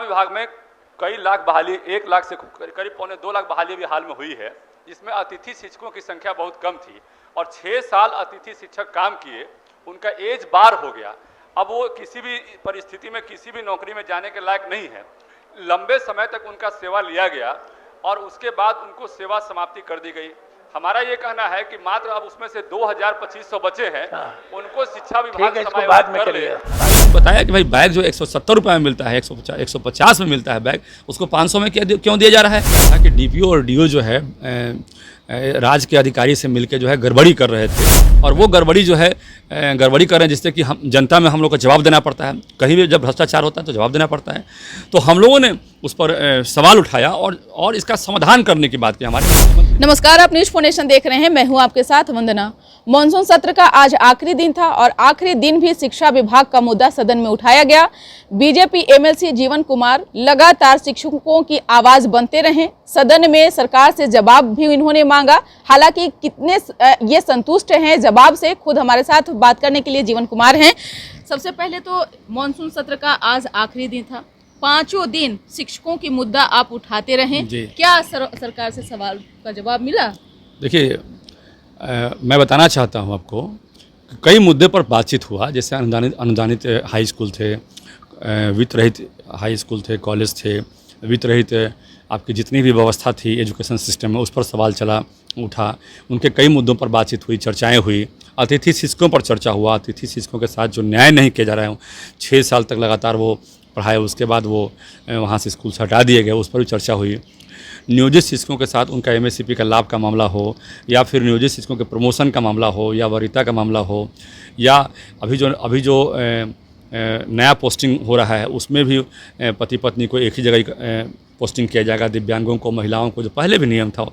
विभाग में कई लाख बहाली, 1 लाख से करीब 1.25 लाख बहाली भी हाल में हुई है, जिसमें अतिथि शिक्षकों की संख्या बहुत कम थी और 6 साल अतिथि शिक्षक काम किए, उनका एज बार हो गया। अब वो किसी भी परिस्थिति में किसी भी नौकरी में जाने के लायक नहीं है। लंबे समय तक उनका सेवा लिया गया और उसके बाद उनको सेवा समाप्ति कर दी गई। हमारा ये कहना है कि मात्र अब उसमें से 2,2500 बचे हैं, उनको शिक्षा विभाग समायोजित कर ले। बताया कि भाई बैग जो 170 रुपये में मिलता है, 150 में मिलता है बैग, उसको 500 में क्यों दिया जा रहा है? कि डीपीओ और डीओ जो है राज्य के अधिकारी से मिलकर जो है गड़बड़ी कर रहे थे और वो गड़बड़ी जो है गड़बड़ी कर रहे हैं, जिससे कि हम जनता में हम लोग को जवाब देना पड़ता है। कहीं भी जब भ्रष्टाचार होता है तो जवाब देना पड़ता है। तो हम लोगों ने उस पर सवाल उठाया और इसका समाधान करने की बात की हमारे। नमस्कार, आप न्यूज़ 4 नेशन देख रहे हैं। मैं हूं आपके साथ वंदना। मॉनसून सत्र का आज आखिरी दिन था और आखिरी दिन भी शिक्षा विभाग का मुद्दा सदन में उठाया गया। बीजेपी एमएलसी जीवन कुमार लगातार शिक्षकों की आवाज बनते रहे। सदन में सरकार से जवाब भी इन्होंने मांगा। हालांकि कितने ये संतुष्ट हैं जवाब से, खुद हमारे साथ बात करने के लिए जीवन कुमार हैं। सबसे पहले तो मॉनसून सत्र का आज आखिरी दिन था, 5 दिन शिक्षकों की मुद्दा आप उठाते रहे, क्या सरकार से सवाल का जवाब मिला? देखिए, मैं बताना चाहता हूं आपको, कई मुद्दे पर बातचीत हुआ। जैसे अनुदानित हाई स्कूल थे, वित्त रहित हाई स्कूल थे, कॉलेज थे, वित्त रहित आपकी जितनी भी व्यवस्था थी एजुकेशन सिस्टम में, उस पर सवाल उठा। उनके कई मुद्दों पर बातचीत हुई, चर्चाएं हुई। अतिथि शिक्षकों पर चर्चा हुआ। अतिथि शिक्षकों के साथ जो न्याय नहीं किया जा रहा है, 6 साल तक लगातार वो पढ़ाए, उसके बाद वो वहाँ से स्कूल से हटा दिए गए, उस पर भी चर्चा हुई। नियोजित शिक्षकों के साथ उनका एमएससीपी का लाभ का मामला हो, या फिर नियोजित शिक्षकों के प्रमोशन का मामला हो, या वरीयता का मामला हो, या अभी जो नया पोस्टिंग हो रहा है उसमें भी पति पत्नी को एक ही जगह पोस्टिंग किया जाएगा, दिव्यांगों को, महिलाओं को, जो पहले भी नियम था।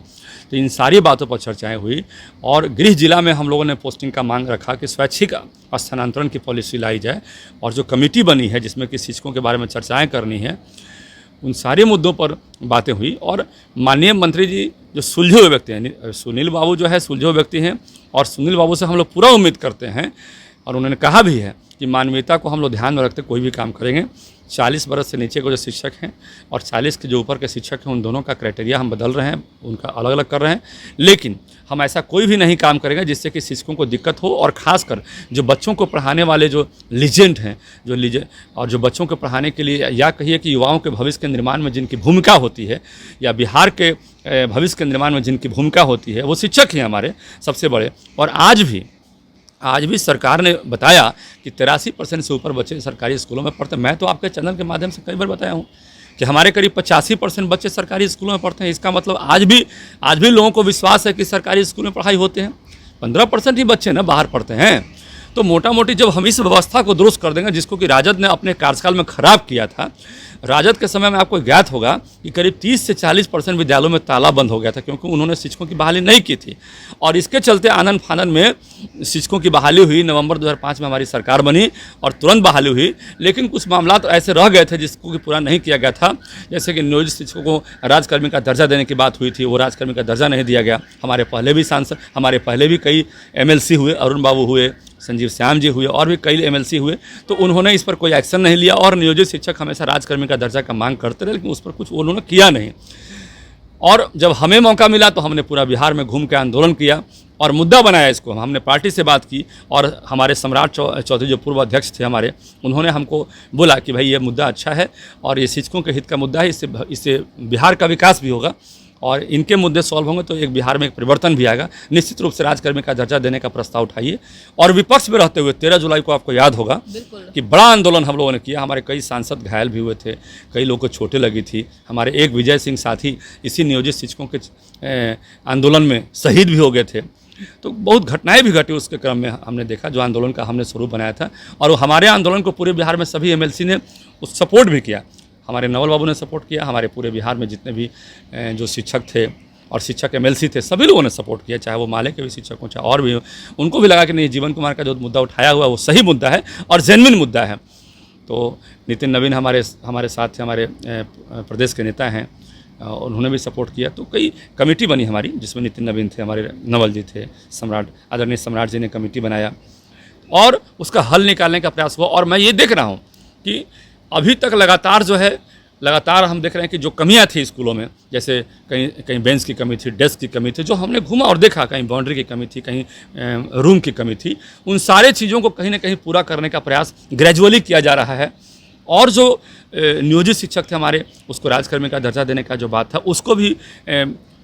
तो इन सारी बातों पर चर्चाएं हुई और गृह जिला में हम लोगों ने पोस्टिंग का मांग रखा कि स्वैच्छिक स्थानांतरण की पॉलिसी लाई जाए, और जो कमेटी बनी है जिसमें कि शिक्षकों के बारे में चर्चाएं करनी है, उन सारे मुद्दों पर बातें हुई। और माननीय मंत्री जी जो सुलझे हुए व्यक्ति हैं, सुनील बाबू जो है सुलझे हुए व्यक्ति हैं, और सुनील बाबू से हम लोग पूरा उम्मीद करते हैं, और उन्होंने कहा भी है कि मानवीयता को हम लोग ध्यान में रखते कोई भी काम करेंगे। 40 बरस से नीचे के जो शिक्षक हैं और 40 के जो ऊपर के शिक्षक हैं, उन दोनों का क्राइटेरिया हम बदल रहे हैं, उनका अलग अलग कर रहे हैं। लेकिन हम ऐसा कोई भी नहीं काम करेंगे जिससे कि शिक्षकों को दिक्कत हो, और ख़ासकर जो बच्चों को पढ़ाने वाले जो लीजेंड हैं, और जो बच्चों को पढ़ाने के लिए, या कहिए कि युवाओं के भविष्य के निर्माण में जिनकी भूमिका होती है, या बिहार के भविष्य के निर्माण में जिनकी भूमिका होती है, वो शिक्षक ही हमारे सबसे बड़े। और आज भी सरकार ने बताया कि 83% से ऊपर बच्चे सरकारी स्कूलों में पढ़ते हैं। मैं तो आपके चैनल के माध्यम से कई बार बताया हूँ कि हमारे करीब 85% बच्चे सरकारी स्कूलों में पढ़ते हैं। इसका मतलब आज भी लोगों को विश्वास है कि सरकारी स्कूल में पढ़ाई होते हैं। 15% ही बच्चे ना बाहर पढ़ते हैं। तो मोटा मोटी जब हम इस व्यवस्था को दुरुस्त कर देंगे, जिसको कि राजद ने अपने कार्यकाल में खराब किया था, राजद के समय में आपको ज्ञात होगा कि करीब 30 से 40% विद्यालयों में ताला बंद हो गया था, क्योंकि उन्होंने शिक्षकों की बहाली नहीं की थी। और इसके चलते आनन फानन में शिक्षकों की बहाली हुई। नवंबर 2005 में हमारी सरकार बनी और तुरंत बहाली हुई, लेकिन कुछ मामला तो ऐसे रह गए थे जिसको कि पूरा नहीं किया गया था। जैसे कि नियोजित शिक्षकों को राजकर्मी का दर्जा देने की बात हुई थी, वो राजकर्मी का दर्जा नहीं दिया गया। हमारे पहले भी कई एमएलसी हुए, अरुण बाबू हुए, संजीव श्याम जी हुए, और भी कई एमएलसी हुए, तो उन्होंने इस पर कोई एक्शन नहीं लिया। और नियोजित शिक्षक हमेशा राजकर्मी का दर्जा का मांग करते रहे, लेकिन उस पर कुछ उन्होंने किया नहीं। और जब हमें मौका मिला तो हमने पूरा बिहार में घूम के आंदोलन किया और मुद्दा बनाया इसको। हमने पार्टी से बात की, और हमारे सम्राट चौधरी जो पूर्व अध्यक्ष थे हमारे, उन्होंने हमको बोला कि भाई ये मुद्दा अच्छा है और ये शिक्षकों के हित का मुद्दा है, इससे बिहार का विकास भी होगा, और इनके मुद्दे सॉल्व होंगे तो एक बिहार में एक परिवर्तन भी आएगा। निश्चित रूप से राजकर्मी का दर्जा देने का प्रस्ताव उठाइए। और विपक्ष में रहते हुए 13 जुलाई को आपको याद होगा कि बड़ा आंदोलन हम लोगों ने किया। हमारे कई सांसद घायल भी हुए थे, कई लोगों को चोटें लगी थी। हमारे एक विजय सिंह साथी इसी नियोजित शिक्षकों के आंदोलन में शहीद भी हो गए थे। तो बहुत घटनाएं भी घटी उसके क्रम में, हमने देखा जो आंदोलन का हमने स्वरूप बनाया था। और हमारे आंदोलन को पूरे बिहार में सभी एमएलसी ने उस सपोर्ट भी किया। हमारे नवल बाबू ने सपोर्ट किया, हमारे पूरे बिहार में जितने भी जो शिक्षक थे और शिक्षक एमएलसी थे, सभी लोगों ने सपोर्ट किया, चाहे वो माले के भी शिक्षक हों, चाहे और भी हो। उनको भी लगा कि नहीं, जीवन कुमार का जो मुद्दा उठाया हुआ वो सही मुद्दा है और जेन्युइन मुद्दा है। तो नितिन नवीन हमारे साथ थे, हमारे प्रदेश के नेता हैं, उन्होंने भी सपोर्ट किया। तो कई कमेटी बनी हमारी, जिसमें नितिन नवीन थे, हमारे नवल जी थे, आदरणीय सम्राट जी ने कमेटी बनाया और उसका हल निकालने का प्रयास हुआ। और मैं ये देख रहा हूँ कि अभी तक लगातार जो है लगातार हम देख रहे हैं कि जो कमियां थी स्कूलों में, जैसे कहीं कहीं बेंच की कमी थी, डेस्क की कमी थी, जो हमने घूमा और देखा, कहीं बाउंड्री की कमी थी, कहीं रूम की कमी थी, उन सारे चीज़ों को कहीं ना कहीं पूरा करने का प्रयास ग्रेजुअली किया जा रहा है। और जो नियोजित शिक्षक थे हमारे, उसको राजकर्मी का दर्जा देने का जो बात था, उसको भी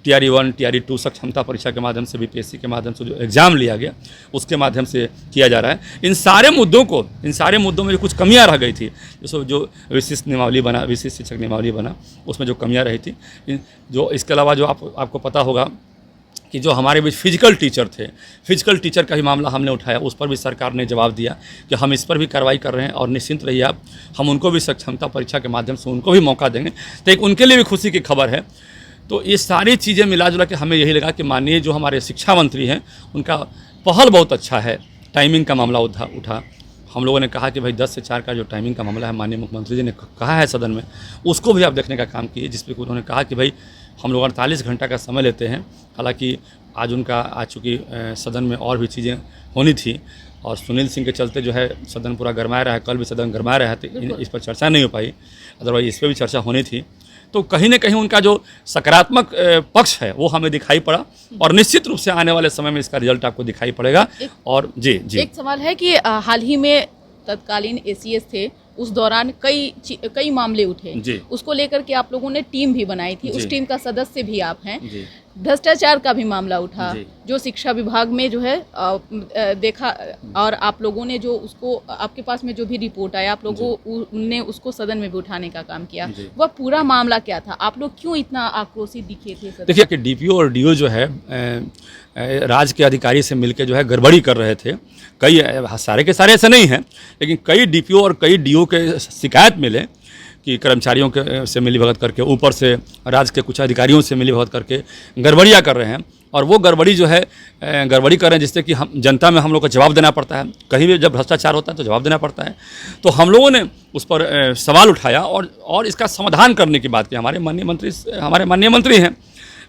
TRE 1 TRE 2 सक्षमता परीक्षा के माध्यम से, BPSC के माध्यम से जो एग्ज़ाम लिया गया उसके माध्यम से किया जा रहा है। इन सारे मुद्दों में जो कुछ कमियां रह गई थी, जैसे जो विशिष्ट नियमावली बना, विशिष्ट शिक्षक नियमावली बना, उसमें जो कमियां रही थी, जो इसके अलावा जो आपको पता होगा कि जो हमारे बीच फिजिकल टीचर थे, फिजिकल टीचर का भी मामला हमने उठाया, उस पर भी सरकार ने जवाब दिया कि हम इस पर भी कार्रवाई कर रहे हैं और निश्चिंत रहिए आप, हम उनको भी सक्षमता परीक्षा के माध्यम से उनको भी मौका देंगे। तो एक उनके लिए भी खुशी की खबर है। तो ये सारी चीज़ें मिला जुला के हमें यही लगा कि माननीय जो हमारे शिक्षा मंत्री हैं, उनका पहल बहुत अच्छा है। टाइमिंग का मामला उठा, हम लोगों ने कहा कि भाई 10 से 4 का जो टाइमिंग का मामला है, माननीय मुख्यमंत्री जी ने कहा है सदन में, उसको भी आप देखने का काम किए, जिस पर उन्होंने कहा कि भाई हम लोग 48 घंटा का समय लेते हैं। हालांकि आज चूँकि सदन में और भी चीज़ें होनी थी और सुनील सिंह के चलते जो है सदन पूरा गरमाया रहा है, कल भी सदन गरमाया रहा है, तो इस पर चर्चा नहीं हो पाई, अदरवाइज इस पर भी चर्चा होनी थी। तो कहीं ना कहीं उनका जो सकारात्मक पक्ष है वो हमें दिखाई पड़ा और निश्चित रूप से आने वाले समय में इसका रिजल्ट आपको दिखाई पड़ेगा। और जी एक सवाल है कि हाल ही में तत्कालीन ACS थे, उस दौरान कई मामले उठे, उसको लेकर के आप लोगों ने टीम भी बनाई थी, उस टीम का सदस्य भी आप हैं। भ्रष्टाचार का भी मामला उठा, जो शिक्षा विभाग में जो है देखा, और आप लोगों ने जो उसको, आपके पास में जो भी रिपोर्ट आया, आप लोगों ने उसको सदन में भी उठाने का काम किया। वह पूरा मामला क्या था? आप लोग क्यों इतना आक्रोशित दिखे थे? देखिए कि DPO और DO जो है राज्य के अधिकारी से मिलकर जो है गड़बड़ी कर रहे थे। कई सारे के सारे ऐसे नहीं हैं, लेकिन कई DPO और कई DO के शिकायत मिले कि कर्मचारियों के से मिलीभगत करके, ऊपर से राज्य के कुछ अधिकारियों से मिलीभगत करके गड़बड़ियाँ कर रहे हैं। और वो गड़बड़ी जो है गड़बड़ी कर रहे हैं जिससे कि हम जनता में हम लोग को जवाब देना पड़ता है। कहीं भी जब भ्रष्टाचार होता है तो जवाब देना पड़ता है। तो हम लोगों ने उस पर सवाल उठाया और इसका समाधान करने की बात की। हमारे माननीय मंत्री हैं,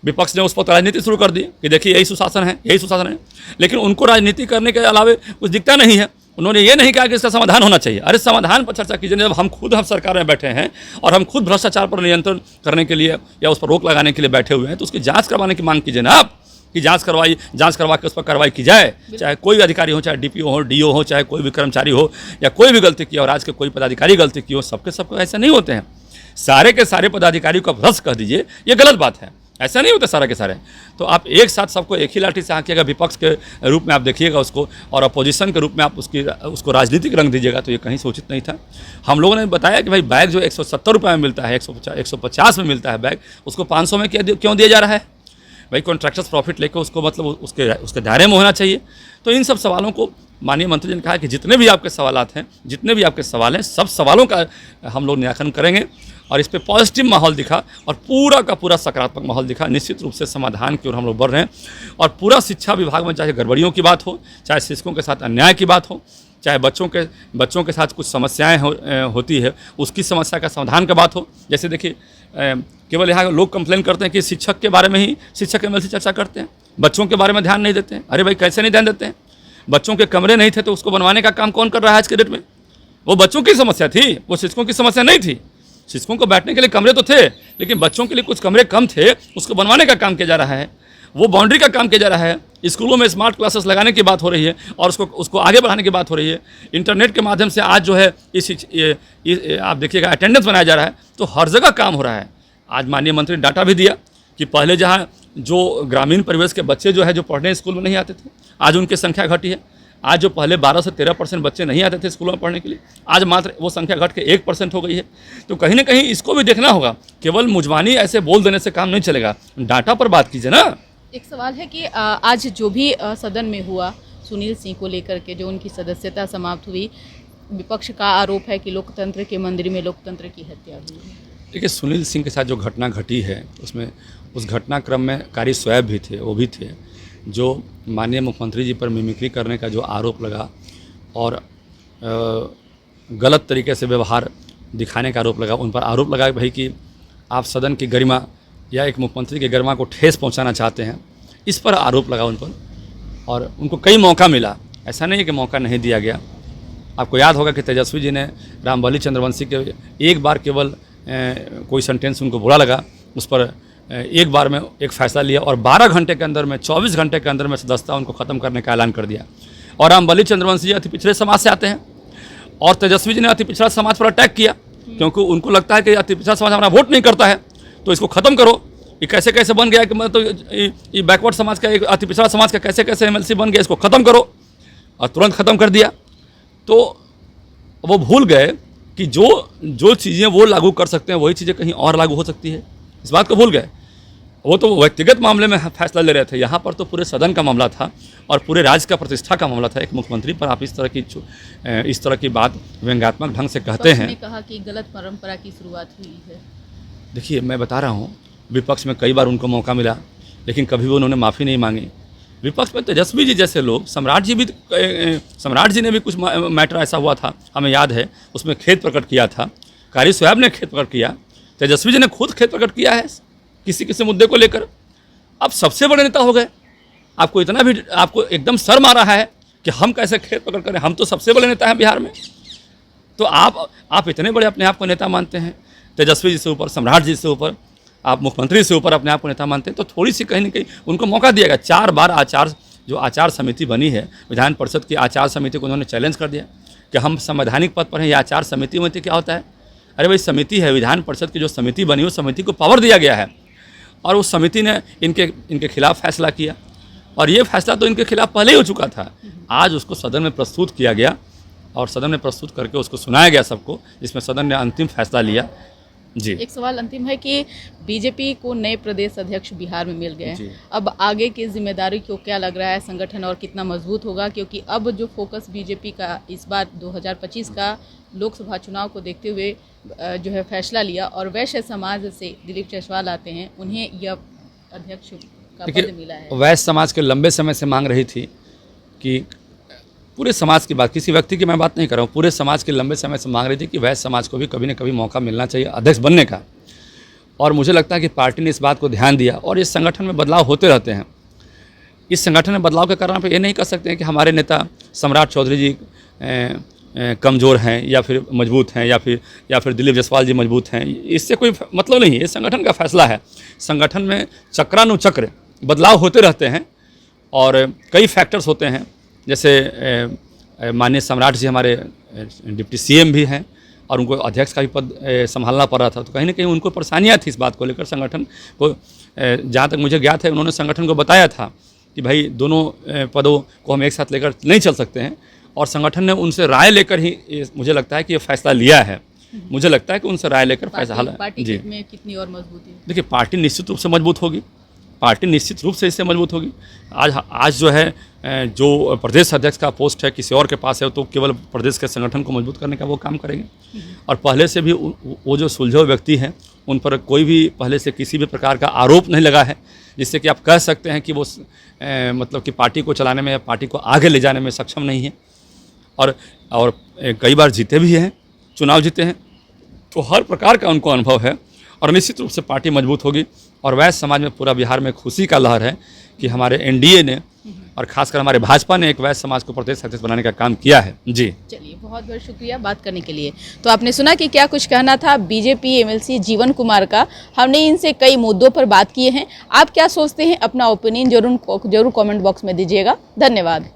विपक्ष ने उस पर राजनीति शुरू कर दी कि देखिए यही सुशासन है, लेकिन उनको राजनीति करने के अलावा कुछ दिखता नहीं है। उन्होंने ये नहीं कहा कि इसका समाधान होना चाहिए। अरे समाधान पर चर्चा कीजिए। जब हम सरकार में बैठे हैं और हम खुद भ्रष्टाचार पर नियंत्रण करने के लिए या उस पर रोक लगाने के लिए बैठे हुए हैं, तो उसकी जांच करवाने की मांग कीजिए ना आप, कि जांच करवा के उस पर कार्रवाई की जाए। चाहे कोई भी अधिकारी हो, चाहे DPO हो, DO हो, चाहे कोई भी कर्मचारी हो, या कोई भी गलती की हो और आज के कोई पदाधिकारी गलती की हो, सबको ऐसे नहीं होते हैं। सारे के सारे पदाधिकारी को भ्रष्ट कर दीजिए, ये गलत बात है। ऐसा नहीं होता सारे के सारे। तो आप एक साथ सबको एक ही लाठी से हाँकिएगा, विपक्ष के रूप में आप देखिएगा उसको, और अपोजिशन के रूप में आप उसको राजनीतिक रंग दीजिएगा, तो ये कहीं से उचित नहीं था। हम लोगों ने बताया कि भाई बैग जो 170 रुपये में मिलता है, 150 में मिलता है बैग, उसको 500 में क्यों दिया जा रहा है? भाई कॉन्ट्रैक्टर्स प्रॉफिट लेकर उसको मतलब उसके दायरे में होना चाहिए। तो इन सब सवालों को माननीय मंत्री जी ने कहा कि जितने भी आपके सवालात हैं, जितने भी आपके सवाल हैं, सब सवालों का हम लोग निराकरण करेंगे। और इस पे पॉजिटिव माहौल दिखा और पूरा का पूरा सकारात्मक माहौल दिखा। निश्चित रूप से समाधान की ओर हम लोग बढ़ रहे हैं। और पूरा शिक्षा विभाग में चाहे गड़बड़ियों की बात हो, चाहे शिक्षकों के साथ अन्याय की बात हो, चाहे बच्चों के साथ कुछ समस्याएं होती है, उसकी समस्या का समाधान की बात हो। जैसे देखिए केवल यहाँ लोग कंप्लेन करते हैं कि शिक्षक के बारे में ही शिक्षक MLC चर्चा करते हैं, बच्चों के बारे में ध्यान नहीं देते हैं। अरे भाई कैसे नहीं ध्यान देते हैं? बच्चों के कमरे नहीं थे तो उसको बनवाने का काम कौन कर रहा है आज के डेट में? वो बच्चों की समस्या थी, वो शिक्षकों की समस्या नहीं थी। शिक्षकों को बैठने के लिए कमरे तो थे, लेकिन बच्चों के लिए कुछ कमरे कम थे, उसको बनवाने का काम किया जा रहा है। वो बाउंड्री का काम किया जा रहा है। स्कूलों में स्मार्ट क्लासेस लगाने की बात हो रही है और उसको आगे बढ़ाने की बात हो रही है। इंटरनेट के माध्यम से आज जो है आप देखिएगा अटेंडेंस बनाया जा रहा है। तो हर जगह काम हो रहा है। आज माननीय मंत्री ने डाटा भी दिया कि पहले जहाँ जो ग्रामीण परिवेश के बच्चे जो है जो पढ़ने स्कूल में नहीं आते थे, आज उनकी संख्या घटी है। आज जो पहले 12 से 13% बच्चे नहीं आते थे स्कूलों में पढ़ने के लिए, आज मात्र वो संख्या घट के 1% हो गई है। तो कहीं ना कहीं इसको भी देखना होगा। केवल मुजबानी ऐसे बोल देने से काम नहीं चलेगा, डाटा पर बात कीजिए ना। एक सवाल है कि आज जो भी सदन में हुआ, सुनील सिंह को लेकर के जो उनकी सदस्यता समाप्त हुई, विपक्ष का आरोप है कि लोकतंत्र के मंदिर में लोकतंत्र की हत्या हुई है। देखिए सुनील सिंह के साथ जो घटना घटी है, उसमें उस घटनाक्रम में कारी स्वैब भी थे, वो भी थे। जो माननीय मुख्यमंत्री जी पर मिमिक्री करने का जो आरोप लगा और गलत तरीके से व्यवहार दिखाने का आरोप लगा, उन पर आरोप लगा भाई कि आप सदन की गरिमा या एक मुख्यमंत्री की गरिमा को ठेस पहुंचाना चाहते हैं। इस पर आरोप लगा उन पर, और उनको कई मौका मिला, ऐसा नहीं है कि मौका नहीं दिया गया। आपको याद होगा कि तेजस्वी जी ने रामबली चंद्रवंशी के एक बार केवल कोई सेंटेंस उनको बुरा लगा, उस पर एक बार में एक फ़ैसला लिया और 12 घंटे के अंदर में, 24 घंटे के अंदर में सदस्यता उनको ख़त्म करने का ऐलान कर दिया। और रामबली चंद्रवंशी जी अति पिछड़े समाज से आते हैं और तेजस्वी जी ने अति पिछड़ा समाज पर अटैक किया, क्योंकि उनको लगता है कि अति पिछड़ा समाज हमारा वोट नहीं करता है, तो इसको ख़त्म करो। ये कैसे कैसे बन गया कि मतलब ये बैकवर्ड समाज का, एक अति पिछड़ा समाज का कैसे कैसे MLC बन गया, इसको ख़त्म करो, और तुरंत ख़त्म कर दिया। तो वो भूल गए कि जो चीज़ें वो लागू कर सकते हैं वही चीज़ें कहीं और लागू हो सकती है, इस बात को भूल गए। वो तो व्यक्तिगत मामले में फैसला ले रहे थे, यहाँ पर तो पूरे सदन का मामला था और पूरे राज्य का प्रतिष्ठा का मामला था। एक मुख्यमंत्री पर आप इस तरह की बात व्यंग्यात्मक ढंग से कहते हैं। ने कहा कि गलत परंपरा की शुरुआत हुई है। देखिए, मैं बता रहा हूँ, विपक्ष में कई बार उनको मौका मिला, लेकिन कभी भी उन्होंने माफ़ी नहीं मांगी। विपक्ष में तेजस्वी जी जैसे लोग, सम्राट जी ने भी कुछ मैटर ऐसा हुआ था, हमें याद है, उसमें खेद प्रकट किया था। कारी साहब ने खेद प्रकट किया, तेजस्वी जी ने खुद खेद प्रकट किया है किसी मुद्दे को लेकर। अब सबसे बड़े नेता हो गए, आपको एकदम शर्म आ रहा है कि हम कैसे खेद प्रकट करें, हम तो सबसे बड़े नेता हैं बिहार में। तो आप इतने बड़े अपने आप को नेता मानते हैं, तेजस्वी जी से ऊपर, सम्राट जी से ऊपर, आप मुख्यमंत्री से ऊपर अपने आप को नेता मानते हैं, तो थोड़ी सी कहीं ना कहीं उनको मौका दिया गया। 4 बार आचार समिति बनी है, विधान परिषद की आचार समिति को उन्होंने चैलेंज कर दिया कि हम संवैधानिक पद पर हैं, ये आचार समिति क्या होता है? अरे भाई, समिति है, विधान परिषद की जो समिति बनी, उस समिति को पावर दिया गया है और उस समिति ने इनके खिलाफ फैसला किया, और ये फैसला तो इनके खिलाफ पहले ही हो चुका था। आज उसको सदन में प्रस्तुत किया गया और सदन में प्रस्तुत करके उसको सुनाया गया सबको, जिसमें सदन ने अंतिम फैसला लिया। जी, एक सवाल अंतिम है कि बीजेपी को नए प्रदेश अध्यक्ष बिहार में मिल गए हैं, अब आगे की जिम्मेदारी को क्या लग रहा है, संगठन और कितना मजबूत होगा? क्योंकि अब जो फोकस बीजेपी का इस बार 2025 का लोकसभा चुनाव को देखते हुए जो है फैसला लिया, और वैश्य समाज से दिलीप जायसवाल आते हैं, उन्हें यह अध्यक्ष का पद मिला है। वैश्य समाज के लंबे समय से मांग रही थी कि पूरे समाज की बात, किसी व्यक्ति की मैं बात नहीं कर रहा हूँ, पूरे समाज के लंबे समय से मांग रही थी कि वैश्य समाज को भी कभी न कभी मौका मिलना चाहिए अध्यक्ष बनने का। और मुझे लगता है कि पार्टी ने इस बात को ध्यान दिया और इस संगठन में बदलाव होते रहते हैं। इस संगठन में बदलाव के कारण पे ये नहीं कह सकते हैं कि हमारे नेता सम्राट चौधरी जी कमज़ोर हैं या फिर मजबूत हैं या फिर दिलीप जायसवाल जी मजबूत हैं। इससे कोई मतलब नहीं है, ये संगठन का फैसला है। संगठन में चक्रानुचक्र बदलाव होते रहते हैं और कई फैक्टर्स होते हैं, जैसे माननीय सम्राट जी हमारे डिप्टी CM भी हैं और उनको अध्यक्ष का भी पद संभालना पड़ रहा था, तो कहीं ना कहीं उनको परेशानियाँ थी इस बात को लेकर। संगठन को जहाँ तक मुझे ज्ञात है, उन्होंने संगठन को बताया था कि भाई दोनों पदों को हम एक साथ लेकर नहीं चल सकते हैं, और संगठन ने उनसे राय लेकर ही मुझे लगता है कि ये फैसला लिया है। मुझे लगता है कि उनसे राय लेकर फैसला पार्टी में कितनी और मजबूती? देखिए, पार्टी निश्चित रूप से मजबूत होगी, पार्टी निश्चित रूप से इससे मजबूत होगी। आज जो है जो प्रदेश अध्यक्ष का पोस्ट है किसी और के पास है, तो केवल प्रदेश के संगठन को मजबूत करने का वो काम करेंगे। और पहले से भी वो जो सुलझे हुए व्यक्ति हैं, उन पर कोई भी पहले से किसी भी प्रकार का आरोप नहीं लगा है, जिससे कि आप कह सकते हैं कि वो मतलब कि पार्टी को चलाने में या पार्टी को आगे ले जाने में सक्षम नहीं है। और कई बार जीते भी हैं, चुनाव जीते हैं, तो हर प्रकार का उनको अनुभव है और निश्चित रूप से पार्टी मजबूत होगी। और वैश्य समाज में पूरा बिहार में खुशी का लहर है कि हमारे NDA ने और खासकर हमारे भाजपा ने एक वैश्य समाज को प्रदेश अध्यक्ष बनाने का काम किया है। जी, चलिए, बहुत बहुत शुक्रिया बात करने के लिए। तो आपने सुना कि क्या कुछ कहना था BJP MLC जीवन कुमार का। हमने इनसे कई मुद्दों पर बात किए हैं। आप क्या सोचते हैं, अपना ओपिनियन जरूर कमेंट बॉक्स में दीजिएगा। धन्यवाद।